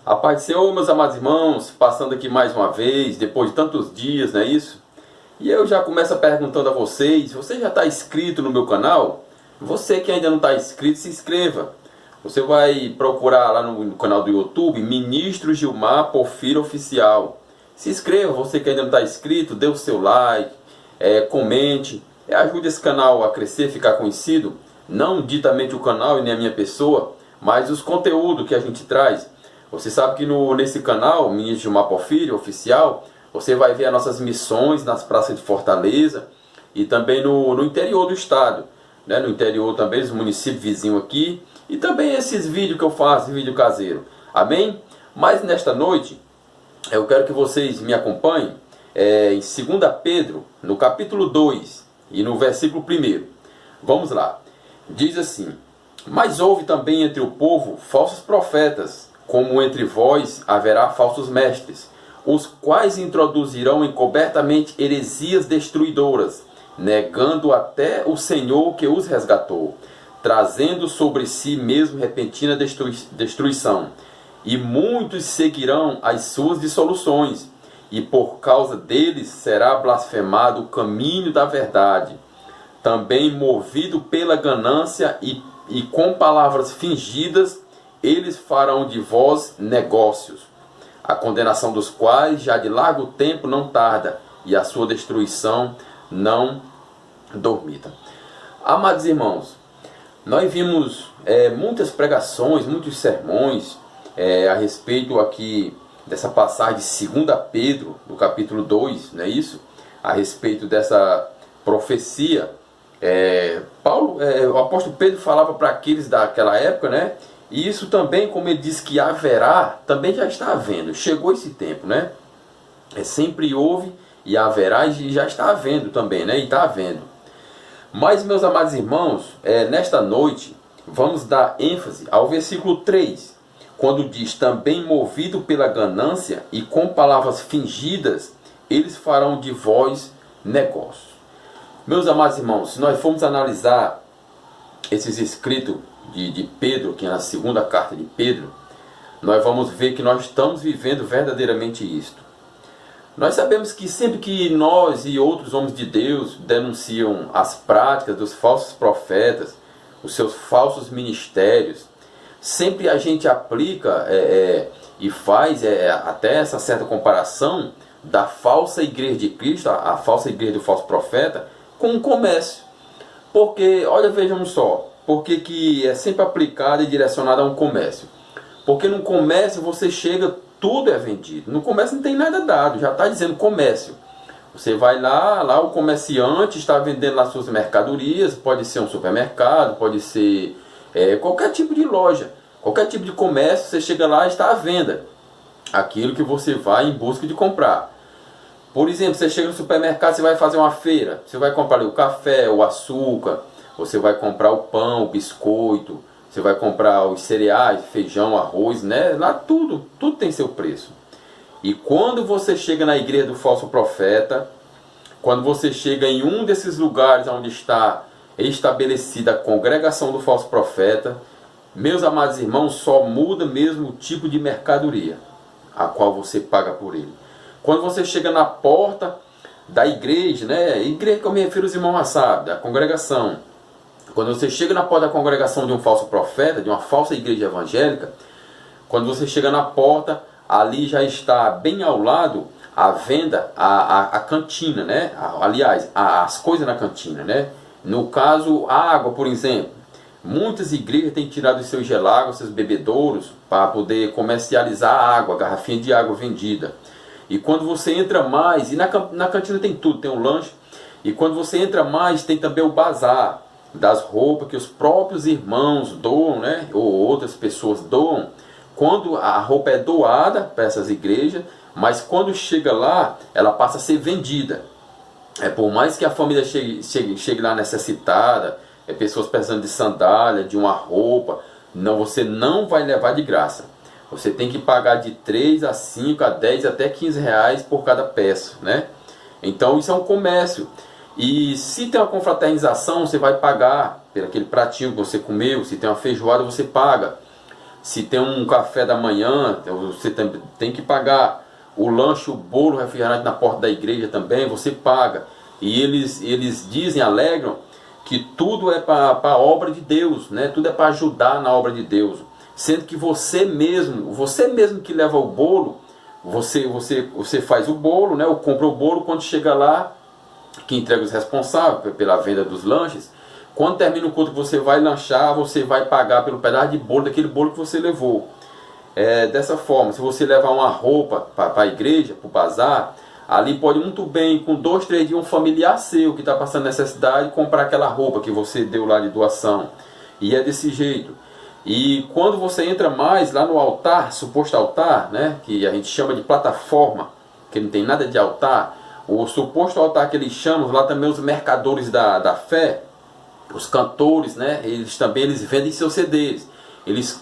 A paz do Senhor, meus amados irmãos, passando aqui mais uma vez, depois de tantos dias, não é isso? E eu já começo perguntando a vocês, você já está inscrito no meu canal? Você que ainda não está inscrito, se inscreva. Você vai procurar lá no canal do YouTube, Ministro Gilmar Porfírio Oficial. Se inscreva, você que ainda não está inscrito, dê o seu like, comente, ajude esse canal a crescer, ficar conhecido. Não ditamente o canal e nem a minha pessoa, mas os conteúdos que a gente traz. Você sabe que nesse canal, Ministro Gilmar Porfírio Oficial, você vai ver as nossas missões nas praças de Fortaleza e também no interior do estado, né? No interior também, dos municípios vizinhos aqui, e também esses vídeos que eu faço, vídeo caseiro. Amém? Mas nesta noite, eu quero que vocês me acompanhem em 2 Pedro, no capítulo 2 e no versículo 1. Vamos lá. Diz assim: mas houve também entre o povo falsos profetas, como entre vós haverá falsos mestres, os quais introduzirão encobertamente heresias destruidoras, negando até o Senhor que os resgatou, trazendo sobre si mesmo repentina destruição. E muitos seguirão as suas dissoluções, e por causa deles será blasfemado o caminho da verdade. Também movido pela ganância e com palavras fingidas, eles farão de vós negócios, a condenação dos quais já de largo tempo não tarda, e a sua destruição não dormita. Amados irmãos, nós vimos muitas pregações, muitos sermões a respeito aqui dessa passagem de 2 Pedro, do capítulo 2, não é isso? A respeito dessa profecia. O apóstolo Pedro falava para aqueles daquela época, né? E isso também, como ele diz que haverá, também já está havendo. Chegou esse tempo, né? Sempre houve e haverá e já está havendo também, né? E está havendo. Mas, meus amados irmãos, nesta noite, vamos dar ênfase ao versículo 3, quando diz: também movido pela ganância e com palavras fingidas, eles farão de vós negócios. Meus amados irmãos, se nós formos analisar esses escritos de Pedro, que é na segunda carta de Pedro, nós vamos ver que nós estamos vivendo verdadeiramente isto. Nós sabemos que sempre que nós e outros homens de Deus denunciam as práticas dos falsos profetas, os seus falsos ministérios, sempre a gente aplica e faz até essa certa comparação da falsa igreja de Cristo, a falsa igreja do falso profeta, com um comércio. Porque, olha, vejamos só, porque que é sempre aplicado e direcionado a um comércio. Porque no comércio você chega, tudo é vendido. No comércio não tem nada dado, já está dizendo comércio. Você vai lá o comerciante está vendendo lá suas mercadorias, pode ser um supermercado, pode ser qualquer tipo de loja, qualquer tipo de comércio, você chega lá e está à venda aquilo que você vai em busca de comprar. Por exemplo, você chega no supermercado, você vai fazer uma feira, você vai comprar ali o café, o açúcar, você vai comprar o pão, o biscoito, você vai comprar os cereais, feijão, arroz, né? Lá tudo tem seu preço. E quando você chega na igreja do falso profeta, quando você chega em um desses lugares onde está estabelecida a congregação do falso profeta, meus amados irmãos, só muda mesmo o tipo de mercadoria a qual você paga por ele. Quando você chega na porta da igreja, né? Igreja que eu me refiro aos irmãos, sabe, da congregação. Quando você chega na porta da congregação de um falso profeta, de uma falsa igreja evangélica, quando você chega na porta, ali já está bem ao lado a venda, a cantina, né? Aliás, as coisas na cantina, né? No caso, a água, por exemplo. Muitas igrejas têm tirado os seus gelágos, seus bebedouros, para poder comercializar a água, a garrafinha de água vendida. E quando você entra mais, e na cantina tem tudo, tem um lanche, e quando você entra mais, tem também o bazar das roupas que os próprios irmãos doam, né? Ou outras pessoas doam. Quando a roupa é doada para essas igrejas, mas quando chega lá, ela passa a ser vendida. Por mais que a família chegue lá necessitada, pessoas precisando de sandália, de uma roupa, não, você não vai levar de graça. Você tem que pagar de 3 a 5 a 10 até 15 reais por cada peça, né? Então isso é um comércio. E se tem uma confraternização, você vai pagar por aquele pratinho que você comeu. Se tem uma feijoada, você paga. Se tem um café da manhã, você tem que pagar. O lanche, o bolo, o refrigerante na porta da igreja também, você paga. E eles dizem, alegram, que tudo é para a obra de Deus, né? Tudo é para ajudar na obra de Deus. Sendo que você mesmo que leva o bolo, você faz o bolo, né? Ou compra o bolo, quando chega lá, que entrega os responsáveis pela venda dos lanches, quando termina o culto que você vai lanchar, você vai pagar pelo pedaço de bolo, daquele bolo que você levou. Dessa forma, se você levar uma roupa para a igreja, para o bazar, ali pode muito bem, com 2, 3 dias, um familiar seu que está passando necessidade, comprar aquela roupa que você deu lá de doação. E é desse jeito. E quando você entra mais lá no altar, suposto altar, né, que a gente chama de plataforma, que não tem nada de altar, o suposto altar que eles chamam, lá também os mercadores da fé, os cantores, né, eles vendem seus CDs. Eles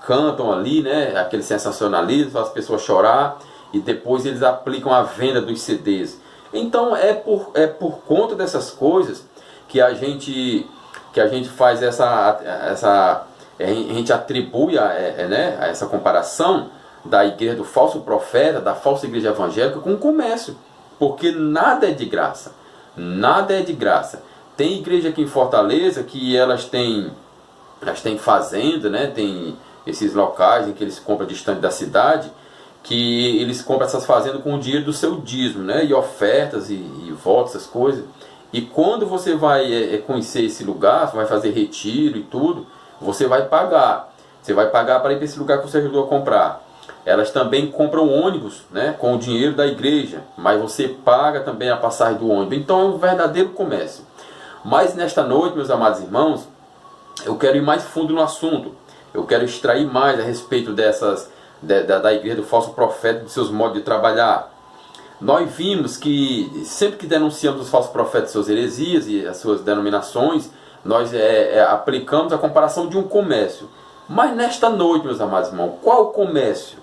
cantam ali, né, aquele sensacionalismo, faz as pessoas chorar, e depois eles aplicam a venda dos CDs. Então é por conta dessas coisas que a gente faz a gente atribui a essa comparação da igreja do falso profeta, da falsa igreja evangélica, com o comércio. Porque nada é de graça. Nada é de graça. Tem igreja aqui em Fortaleza que elas têm fazenda, né? Tem esses locais em que eles compram distante da cidade, que eles compram essas fazendas com o dinheiro do seu dízimo, né? E ofertas e votos, essas coisas. E quando você vai conhecer esse lugar, você vai fazer retiro e tudo, você vai pagar. Você vai pagar para ir para esse lugar que você ajudou a comprar. Elas também compram ônibus, né, com o dinheiro da igreja, mas você paga também a passagem do ônibus. Então é um verdadeiro comércio. Mas nesta noite, meus amados irmãos, eu quero ir mais fundo no assunto. Eu quero extrair mais a respeito da igreja do falso profeta, de seus modos de trabalhar. Nós vimos que sempre que denunciamos os falsos profetas, suas heresias e as suas denominações, nós aplicamos a comparação de um comércio. Mas nesta noite, meus amados irmãos, qual comércio?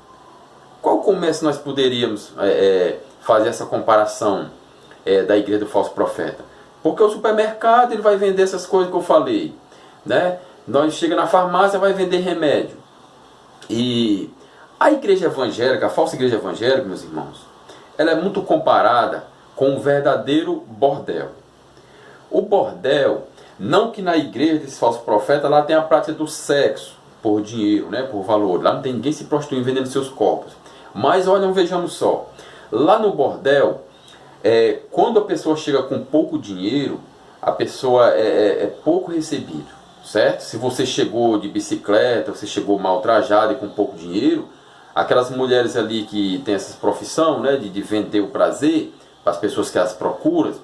Qual comércio nós poderíamos fazer essa comparação da igreja do falso profeta? Porque o supermercado ele vai vender essas coisas que eu falei, né? Nós chega na farmácia, vai vender remédio. E a igreja evangélica, a falsa igreja evangélica, meus irmãos, ela é muito comparada com um verdadeiro bordel. O bordel, não que na igreja desse falso profeta lá tem a prática do sexo por dinheiro, né, por valor. Lá não tem ninguém se prostituindo vendendo seus corpos. Mas olha, vejamos só. Lá no bordel, quando a pessoa chega com pouco dinheiro, a pessoa é pouco recebida, certo? Se você chegou de bicicleta, você chegou mal trajado e com pouco dinheiro, aquelas mulheres ali que tem essa profissão, né, de vender o prazer para as pessoas que as procuram,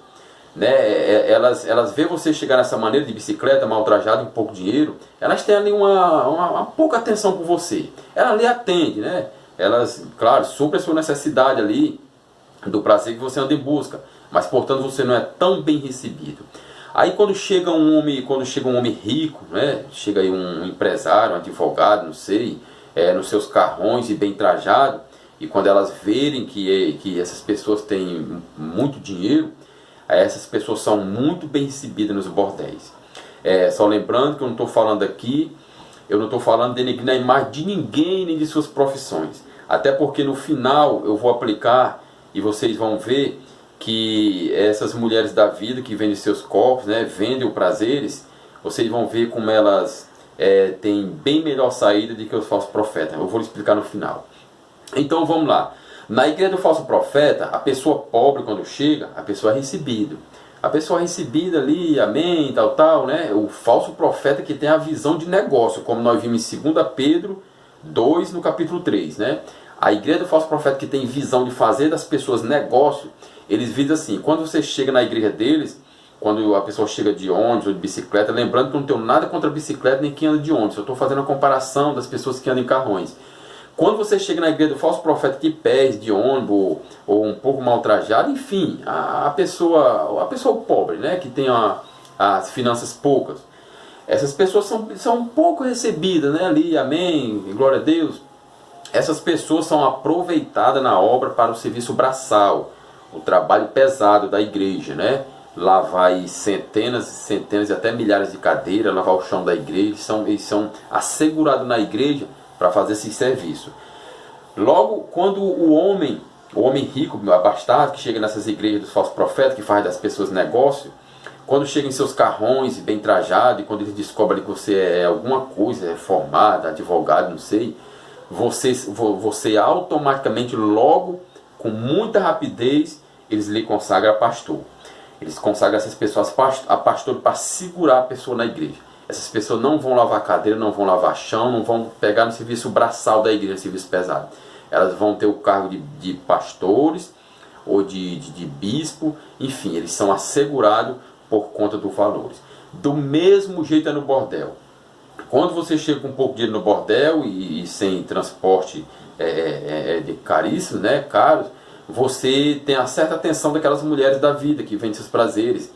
né, elas veem você chegar nessa maneira de bicicleta, mal trajado e com pouco dinheiro, elas têm ali uma pouca atenção por você. Ela lhe atende, né? Elas, claro, suprem a sua necessidade ali do prazer que você anda em busca, mas portanto você não é tão bem recebido. Aí quando chega um homem rico, né, chega aí um empresário, um advogado, não sei, nos seus carrões e bem trajado, e quando elas verem que essas pessoas têm muito dinheiro, essas pessoas são muito bem recebidas nos bordéis. Só lembrando que eu não estou falando aqui, eu não estou falando de denegrir a imagem de ninguém nem de suas profissões. Até porque no final eu vou aplicar e vocês vão ver que essas mulheres da vida que vendem seus corpos, né, vendem os prazeres, vocês vão ver como elas têm bem melhor saída do que os falsos profetas. Eu vou explicar no final. Então vamos lá. Na igreja do falso profeta, a pessoa pobre quando chega, a pessoa é recebida. A pessoa é recebida ali, amém, tal, né? O falso profeta que tem a visão de negócio, como nós vimos em 2 Pedro 2, no capítulo 3, né? A igreja do falso profeta que tem visão de fazer das pessoas negócio, eles visam assim, quando você chega na igreja deles, quando a pessoa chega de ônibus ou de bicicleta, lembrando que eu não tenho nada contra a bicicleta nem quem anda de ônibus, eu estou fazendo a comparação das pessoas que andam em carrões. Quando você chega na igreja do falso profeta que pede de ônibus ou um pouco mal trajado, enfim, a pessoa pobre, né, que tem as finanças poucas, essas pessoas são um pouco recebidas, né, ali, amém, glória a Deus. Essas pessoas são aproveitadas na obra para o serviço braçal, o trabalho pesado da igreja, né? lavar aí centenas e centenas e até milhares de cadeiras, lavar o chão da igreja. Eles são assegurados na igreja para fazer esse serviço. Logo, quando o homem rico, abastado, que chega nessas igrejas dos falsos profetas, que faz das pessoas negócio, quando chega em seus carrões, bem trajado, e quando ele descobre que você é alguma coisa, é formado, advogado, não sei, você automaticamente, logo, com muita rapidez, eles lhe consagram a pastor. Eles consagram essas pessoas a pastor para segurar a pessoa na igreja. Essas pessoas não vão lavar cadeira, não vão lavar chão, não vão pegar no serviço braçal da igreja, serviço pesado. Elas vão ter o cargo de pastores ou de bispo, enfim, eles são assegurados por conta dos valores. Do mesmo jeito é no bordel. Quando você chega com um pouco de dinheiro no bordel e sem transporte de caríssimo, né, caros, você tem a certa atenção daquelas mulheres da vida que vendem seus prazeres.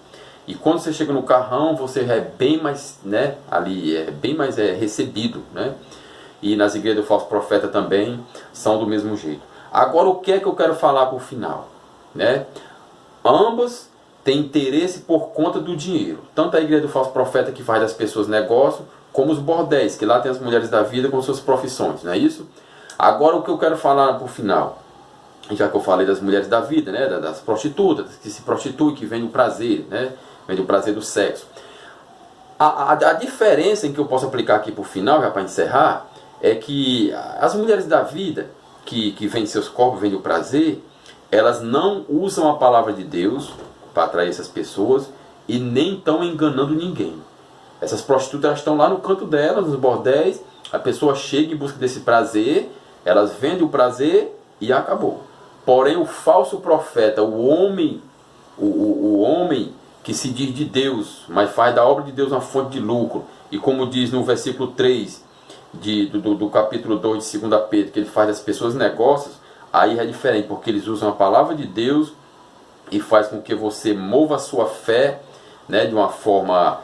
E quando você chega no carrão, você é bem mais, né, ali é bem mais recebido, né? E nas igrejas do falso profeta também são do mesmo jeito. Agora, o que é que eu quero falar por final, né? Ambas têm interesse por conta do dinheiro. Tanto a igreja do falso profeta, que faz das pessoas negócio, como os bordéis, que lá tem as mulheres da vida com suas profissões, não é isso? Agora, o que eu quero falar por final, já que eu falei das mulheres da vida, né, das prostitutas, que se prostituem, que vendem o prazer, né, vendem o prazer do sexo. A diferença em que eu posso aplicar aqui por final, já para encerrar, é que as mulheres da vida, que vendem seus corpos, vendem o prazer, elas não usam a palavra de Deus para atrair essas pessoas e nem estão enganando ninguém. Essas prostitutas estão lá no canto delas, nos bordéis, a pessoa chega em busca desse prazer, elas vendem o prazer e acabou. Porém, o falso profeta, o homem que se diz de Deus, mas faz da obra de Deus uma fonte de lucro, e como diz no versículo 3 do capítulo 2 de 2 Pedro, que ele faz das pessoas negócios, aí é diferente, porque eles usam a palavra de Deus e faz com que você mova a sua fé, né, de uma forma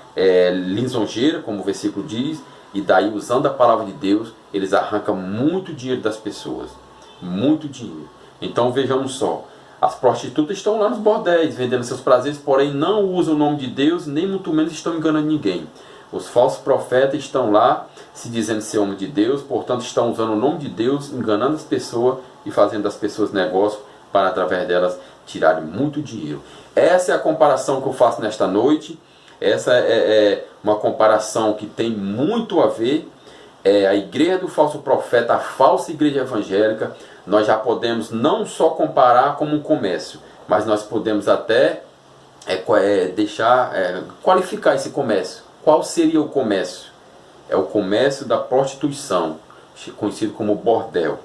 lisonjeira, como o versículo diz, e daí, usando a palavra de Deus, eles arrancam muito dinheiro das pessoas, muito dinheiro. Então vejamos só, as prostitutas estão lá nos bordéis, vendendo seus prazeres, porém não usam o nome de Deus, nem muito menos estão enganando ninguém. Os falsos profetas estão lá, se dizendo ser homem de Deus, portanto estão usando o nome de Deus, enganando as pessoas e fazendo das pessoas negócio, para através delas tirarem muito dinheiro. Essa é a comparação que eu faço nesta noite. Essa é uma comparação que tem muito a ver. A igreja do falso profeta, a falsa igreja evangélica. Nós já podemos não só comparar como um comércio, mas nós podemos até qualificar esse comércio. Qual seria o comércio? É o comércio da prostituição, conhecido como bordel.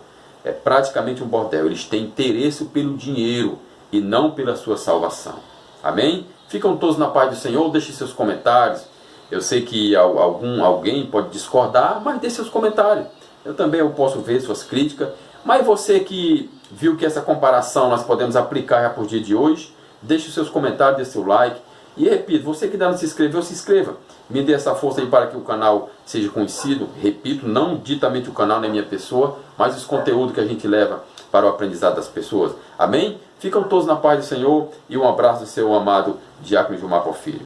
É praticamente um bordel. Eles têm interesse pelo dinheiro e não pela sua salvação. Amém? Ficam todos na paz do Senhor. Deixe seus comentários. Eu sei que alguém pode discordar, mas deixe seus comentários. Eu também posso ver suas críticas. Mas você que viu que essa comparação nós podemos aplicar já por dia de hoje, deixe os seus comentários, dê seu like. E repito, você que ainda não se inscreveu, se inscreva. Me dê essa força aí para que o canal seja conhecido. Repito, não ditamente o canal nem minha pessoa, mas os conteúdos que a gente leva para o aprendizado das pessoas. Amém? Ficam todos na paz do Senhor e um abraço do seu amado Diácono Gilmar Porfírio.